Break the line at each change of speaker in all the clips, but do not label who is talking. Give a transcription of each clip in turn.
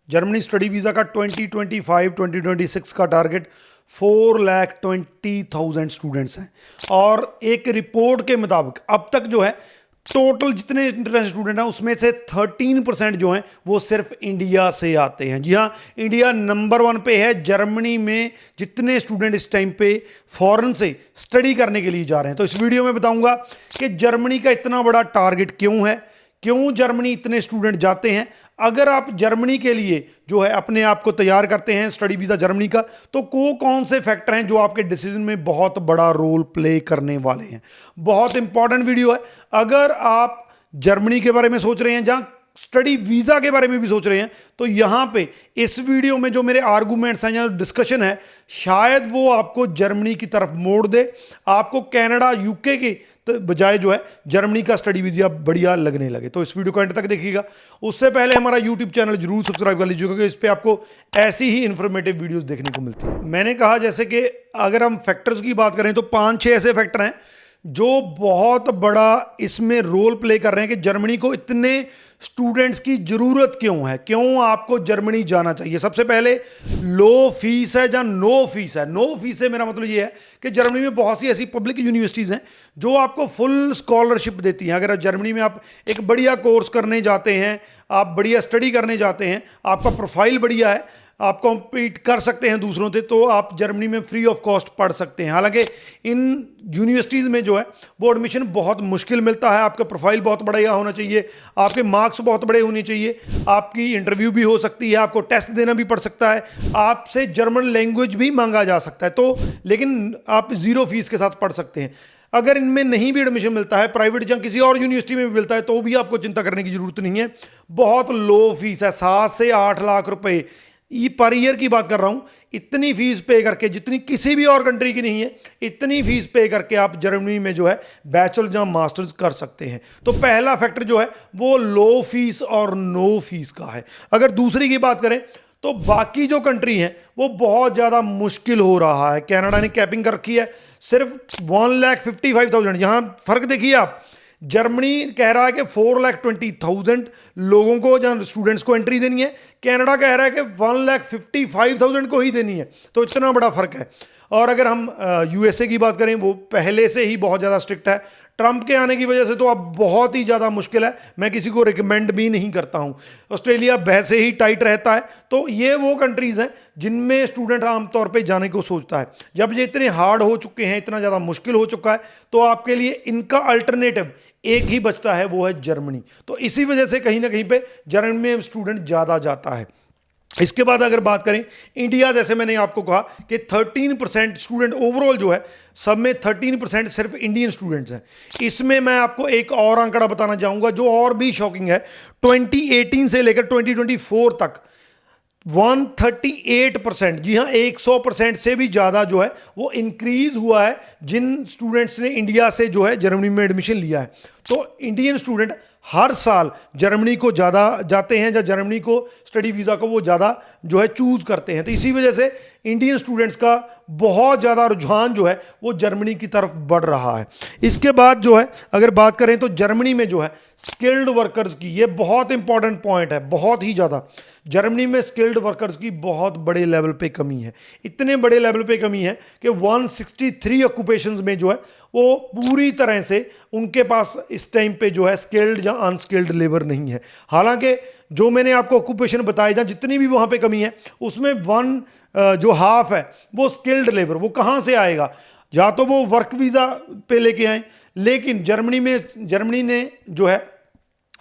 Germany study visa का 2025-2026 का target 4,20,000 students हैं। और एक रिपोर्ट के मुताबिक अब तक जो है टोटल जितने इंटरनेशनल स्टूडेंट हैं उसमें से 13% जो हैं वो सिर्फ इंडिया से आते हैं। जी हाँ, इंडिया नंबर 1 पे है जर्मनी में जितने स्टूडेंट इस टाइम पे फॉरेन से स्टडी करने के लिए जा रहे हैं। तो इस वीडियो में बताऊंगा कि जर्मनी का इतना बड़ा टारगेट क्यों है, क्यों जर्मनी इतने स्टूडेंट जाते हैं। अगर आप जर्मनी के लिए जो है अपने आप को तैयार करते हैं स्टडी वीज़ा जर्मनी का, तो कौन से फैक्टर हैं जो आपके डिसीजन में बहुत बड़ा रोल प्ले करने वाले हैं। बहुत इंपॉर्टेंट वीडियो है। अगर आप जर्मनी के बारे में सोच रहे हैं, जहाँ स्टडी वीज़ा के बारे में भी सोच रहे हैं, तो यहाँ पे इस वीडियो में जो मेरे आर्गूमेंट्स हैं या डिस्कशन है, शायद वो आपको जर्मनी की तरफ मोड़ दे, आपको कनाडा यूके के बजाय जो है जर्मनी का स्टडी वीज़ा बढ़िया लगने लगे। तो इस वीडियो को एंड तक देखिएगा। उससे पहले हमारा यूट्यूब चैनल जरूर सब्सक्राइब कर लीजिएगा, क्योंकि इस पर आपको ऐसी ही इंफॉर्मेटिव वीडियोस देखने को मिलती है। मैंने कहा जैसे कि अगर हम फैक्टर्स की बात करें तो 5-6 ऐसे फैक्टर हैं जो बहुत बड़ा इसमें रोल प्ले कर रहे हैं कि जर्मनी को इतने स्टूडेंट्स की ज़रूरत क्यों है, क्यों आपको जर्मनी जाना चाहिए। सबसे पहले लो फीस है या नो फीस है। नो फीस से मेरा मतलब ये है कि जर्मनी में बहुत सी ऐसी पब्लिक यूनिवर्सिटीज़ हैं जो आपको फुल स्कॉलरशिप देती हैं। अगर जर्मनी में आप एक बढ़िया कोर्स करने जाते हैं, आप बढ़िया स्टडी करने जाते हैं, आपका प्रोफाइल बढ़िया है, आप कॉम्पीट कर सकते हैं दूसरों से, तो आप जर्मनी में फ्री ऑफ कॉस्ट पढ़ सकते हैं। हालांकि इन यूनिवर्सिटीज़ में जो है वो एडमिशन बहुत मुश्किल मिलता है। आपका प्रोफाइल बहुत बढ़िया होना चाहिए, आपके मार्क्स बहुत बड़े होने चाहिए, आपकी इंटरव्यू भी हो सकती है, आपको टेस्ट देना भी पड़ सकता है, आपसे जर्मन लैंग्वेज भी मांगा जा सकता है। तो लेकिन आप ज़ीरो फीस के साथ पढ़ सकते हैं। अगर इनमें नहीं भी एडमिशन मिलता है, प्राइवेट या किसी और यूनिवर्सिटी में भी मिलता है, तो भी आपको चिंता करने की ज़रूरत नहीं है। बहुत लो फीस है, 7 से 8 लाख रुपए ये पर ईयर की बात कर रहा हूं। इतनी फीस पे करके, जितनी किसी भी और कंट्री की नहीं है, इतनी फीस पे करके आप जर्मनी में जो है बैचलर या मास्टर्स कर सकते हैं। तो पहला फैक्टर जो है वो लो फीस और नो फीस का है। अगर दूसरी की बात करें तो बाकी जो कंट्री हैं वो बहुत ज़्यादा मुश्किल हो रहा है। कनाडा ने कैपिंग कर रखी है सिर्फ 1,55,000। यहाँ फर्क देखिए आप, जर्मनी कह रहा है कि 4,20,000 लोगों को या स्टूडेंट्स को एंट्री देनी है, कनाडा कह रहा है कि 1,55,000 को ही देनी है। तो इतना बड़ा फर्क है। और अगर हम यूएसए की बात करें, वो पहले से ही बहुत ज़्यादा स्ट्रिक्ट है। ट्रंप के आने की वजह से तो अब बहुत ही ज़्यादा मुश्किल है, मैं किसी को रिकमेंड भी नहीं करता हूँ। ऑस्ट्रेलिया वैसे ही टाइट रहता है। तो ये वो कंट्रीज़ हैं जिनमें स्टूडेंट आमतौर पे जाने को सोचता है। जब ये इतने हार्ड हो चुके हैं, इतना ज़्यादा मुश्किल हो चुका है, तो आपके लिए इनका अल्टरनेटिव एक ही बचता है, वो है जर्मनी। तो इसी वजह से कहीं ना कहीं पे जर्मनी में स्टूडेंट ज़्यादा जाता है। इसके बाद अगर बात करें इंडिया, जैसे मैंने आपको कहा कि 13% स्टूडेंट ओवरऑल जो है सब में 13% सिर्फ इंडियन स्टूडेंट्स हैं। इसमें मैं आपको एक और आंकड़ा बताना चाहूँगा जो और भी शॉकिंग है। 2018 से लेकर 2024 तक 138%, जी हाँ 100% से भी ज़्यादा जो है वो इंक्रीज हुआ है जिन स्टूडेंट्स ने इंडिया से जो है जर्मनी में एडमिशन लिया है। तो इंडियन स्टूडेंट हर साल जर्मनी को ज़्यादा जाते हैं, या जर्मनी को स्टडी वीज़ा को वो ज़्यादा जो है चूज़ करते हैं। तो इसी वजह से इंडियन स्टूडेंट्स का बहुत ज़्यादा रुझान जो है वो जर्मनी की तरफ बढ़ रहा है। इसके बाद जो है अगर बात करें तो जर्मनी में जो है स्किल्ड वर्कर्स की, ये बहुत इंपॉर्टेंट पॉइंट है, बहुत ही ज़्यादा। जर्मनी में स्किल्ड वर्कर्स की बहुत बड़े लेवल पे कमी है। इतने बड़े लेवल पे कमी है कि 163 ऑक्यूपेशंस में जो है वो पूरी तरह से उनके पास इस टाइम पे जो है स्किल्ड या अनस्किल्ड लेबर नहीं है। हालांकि जो मैंने आपको ऑक्यूपेशन बताए, जहाँ जितनी भी वहाँ पे कमी है उसमें जो हाफ है वो स्किल्ड लेबर। वो कहाँ से आएगा? या तो वो वर्क वीज़ा पे लेके आए, लेकिन जर्मनी ने जो है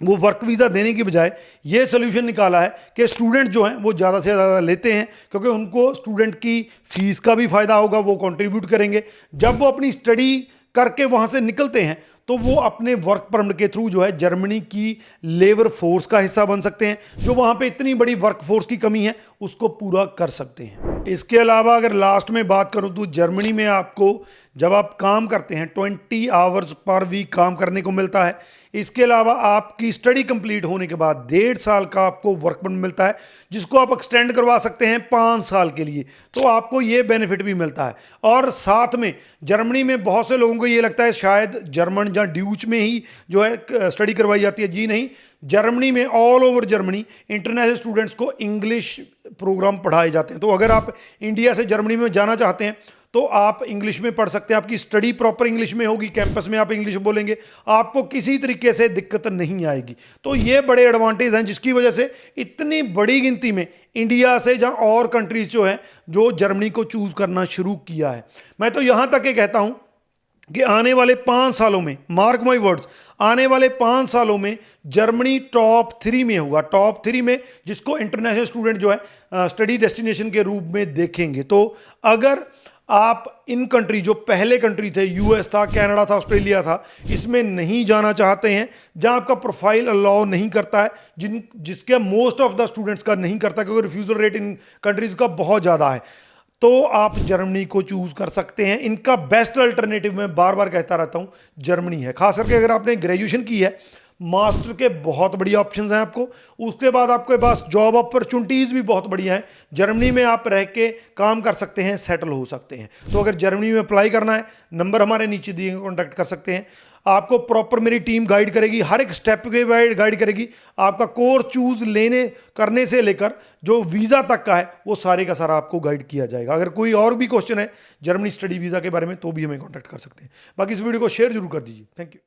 वो वर्क वीज़ा देने की बजाय ये सोल्यूशन निकाला है कि स्टूडेंट जो हैं वो ज़्यादा से ज़्यादा लेते हैं, क्योंकि उनको स्टूडेंट की फ़ीस का भी फ़ायदा होगा, वो कंट्रीब्यूट करेंगे। जब वो अपनी स्टडी करके वहाँ से निकलते हैं तो वो अपने वर्क परमिट के थ्रू जो है जर्मनी की लेबर फोर्स का हिस्सा बन सकते हैं, जो वहाँ पे इतनी बड़ी वर्क फोर्स की कमी है उसको पूरा कर सकते हैं। इसके अलावा अगर लास्ट में बात करूं तो जर्मनी में आपको जब आप काम करते हैं 20 आवर्स पर वीक काम करने को मिलता है। इसके अलावा आपकी स्टडी कंप्लीट होने के बाद 1.5 साल का आपको वर्क परमिट मिलता है, जिसको आप एक्सटेंड करवा सकते हैं 5 साल के लिए। तो आपको ये बेनिफिट भी मिलता है। और साथ में जर्मनी में बहुत से लोगों को ये लगता है शायद जर्मन या ड्यूच में ही जो है स्टडी करवाई जाती है। जी नहीं, जर्मनी में all over Germany international students को इंग्लिश प्रोग्राम पढ़ाए जाते हैं। तो अगर आप इंडिया से जर्मनी में जाना चाहते हैं तो आप इंग्लिश में पढ़ सकते हैं। आपकी स्टडी प्रॉपर इंग्लिश में होगी, कैंपस में आप इंग्लिश बोलेंगे, आपको किसी तरीके से दिक्कत नहीं आएगी। तो ये बड़े एडवांटेज हैं जिसकी वजह से इतनी बड़ी गिनती में इंडिया से जहाँ और कंट्रीज जो हैं जो जर्मनी को चूज करना शुरू किया है। मैं तो यहाँ तक ये कहता हूँ कि आने वाले 5 सालों में, मार्क माई वर्ड्स, आने वाले 5 सालों में जर्मनी टॉप 3 में होगा, टॉप 3 में, जिसको इंटरनेशनल स्टूडेंट जो है स्टडी डेस्टिनेशन के रूप में देखेंगे। तो अगर आप इन कंट्री, जो पहले कंट्री थे, यूएस था, कनाडा था, ऑस्ट्रेलिया था, इसमें नहीं जाना चाहते हैं, जहां आपका प्रोफाइल अलाउ नहीं करता है, जिसके मोस्ट ऑफ द स्टूडेंट्स का नहीं करता क्योंकि रिफ्यूजल रेट इन कंट्रीज का बहुत ज़्यादा है, तो आप जर्मनी को चूज कर सकते हैं। इनका बेस्ट अल्टरनेटिव मैं बार बार कहता रहता हूं जर्मनी है। खास करके अगर आपने ग्रेजुएशन की है, मास्टर के बहुत बढ़िया ऑप्शंस हैं आपको। उसके बाद आपके पास जॉब अपॉर्चुनिटीज़ भी बहुत बढ़िया हैं। जर्मनी में आप रह के काम कर सकते हैं, सेटल हो सकते हैं। तो अगर जर्मनी में अप्लाई करना है, नंबर हमारे नीचे दिए गए कॉन्टैक्ट कर सकते हैं। आपको प्रॉपर मेरी टीम गाइड करेगी, हर एक स्टेप के गाइड करेगी। आपका कोर्स चूज करने से लेकर जो वीज़ा तक का है वो सारे का सारा आपको गाइड किया जाएगा। अगर कोई और भी क्वेश्चन है जर्मनी स्टडी वीज़ा के बारे में तो भी हमें कॉन्टैक्ट कर सकते हैं। बाकी इस वीडियो को शेयर जरूर कर दीजिए। Thank you.